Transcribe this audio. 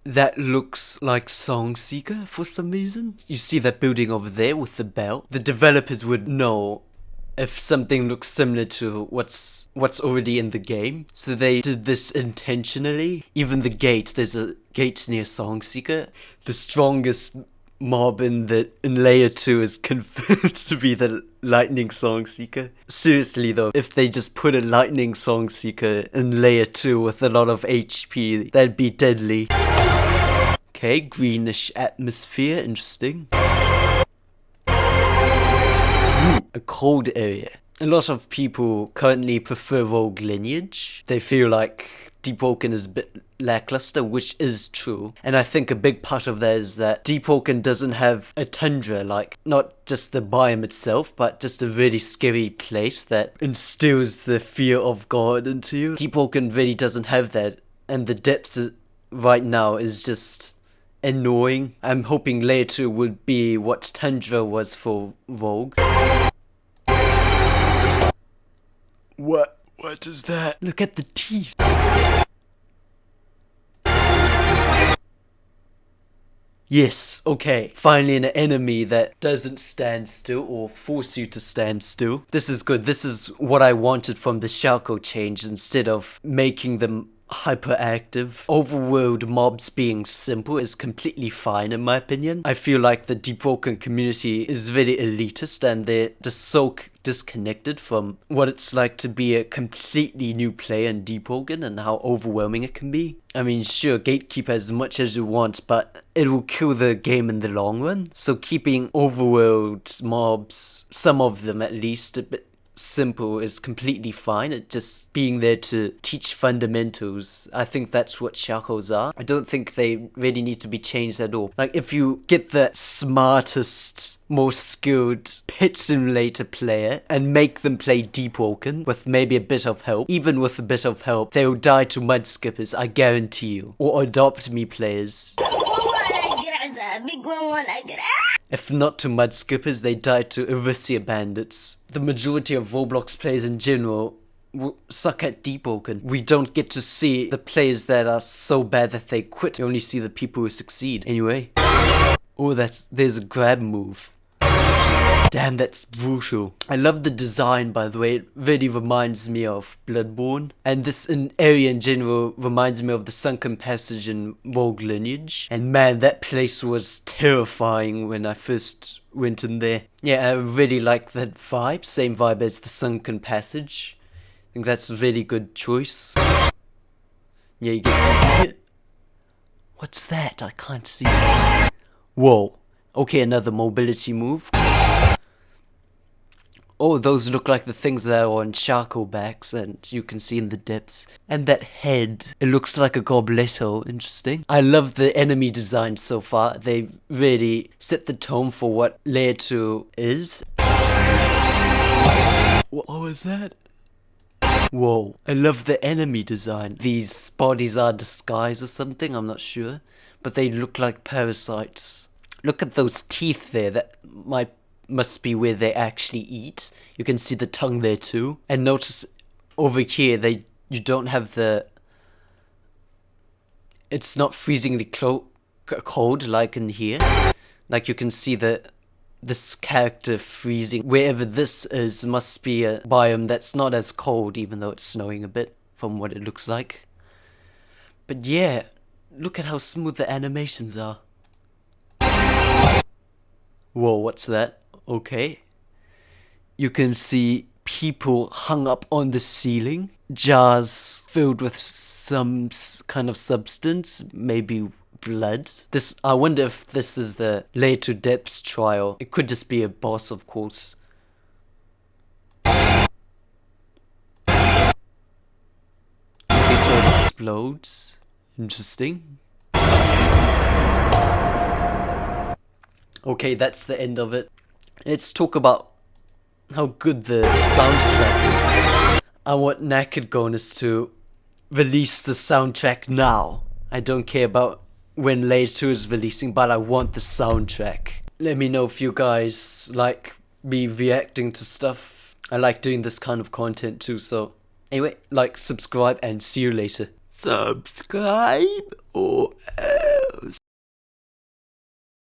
that looks like Song Seeker for some reason. You see that building over there with the bell? The developers would know if something looks similar to what's already in the game. So they did this intentionally. Even the gate, there's a gate near Song Seeker. The strongest mob in layer 2 is confirmed to be the lightning Song Seeker. Seriously though, if they just put a lightning Song Seeker in layer 2 with a lot of HP, that'd be deadly. Okay, greenish atmosphere, interesting. A cold area. A lot of people currently prefer Rogue Lineage. They feel like Deepwoken is a bit lackluster, which is true. And I think a big part of that is that Deepwoken doesn't have a tundra, like not just the biome itself, but just a really scary place that instills the fear of God into you. Deepwoken really doesn't have that, and the depth right now is just annoying. I'm hoping layer 2 would be what tundra was for Rogue. What is that? Look at the teeth. Yes, okay. Finally an enemy that doesn't stand still or force you to stand still. This is good. This is what I wanted from the Shalco change instead of making them hyperactive. Overworld mobs being simple is completely fine in my opinion. I feel like the Deepwoken community is very elitist and they're just so disconnected from what it's like to be a completely new player in Deepwoken and how overwhelming it can be. I mean, sure, gatekeep as much as you want, but it will kill the game in the long run. So keeping overworld mobs, some of them at least, a bit simple is completely fine. It just being there to teach fundamentals. I think that's what Shalcos are. I don't think they really need to be changed at all. Like if you get the smartest, most skilled pet simulator player and make them play Deepwoken with maybe a bit of help, even with a bit of help, they'll die to mud skippers, I guarantee you. Or adopt me players. If not to mud skippers, they die to Erisia bandits. The majority of Roblox players in general suck at Deepwoken. We don't get to see the players that are so bad that they quit. We only see the people who succeed. Anyway. Oh, there's a grab move. Damn, that's brutal. I love the design, by the way. It really reminds me of Bloodborne. And this area in general reminds me of the Sunken Passage in Rogue Lineage. And man, that place was terrifying when I first went in there. Yeah, I really like that vibe. Same vibe as the Sunken Passage. I think that's a really good choice. Yeah, you get some... What's that? I can't see. Whoa. Okay, another mobility move. Oh, those look like the things that are on charcoal backs and you can see in the depths. And that head, it looks like a gobletto. Interesting. I love the enemy design so far. They really set the tone for what layer 2 is. What was that? Whoa. I love the enemy design. These bodies are disguised or something, I'm not sure. But they look like parasites. Look at those teeth there. That must be where they actually eat. You can see the tongue there too. And notice over here, you don't have the... It's not freezingly cold like in here. Like you can see this character freezing. Wherever this is must be a biome that's not as cold, even though it's snowing a bit from what it looks like. But yeah, look at how smooth the animations are. Whoa, what's that? Okay. You can see people hung up on the ceiling. Jars filled with some kind of substance, maybe blood. I wonder if this is the layer 2 depths trial. It could just be a boss, of course. Okay, so it explodes. Interesting. Okay, that's the end of it. Let's talk about how good the soundtrack is. I want Naked Gonus to release the soundtrack now. I don't care about when Layer 2 is releasing, but I want the soundtrack. Let me know if you guys like me reacting to stuff. I like doing this kind of content too, so anyway, like, subscribe, and see you later. Subscribe or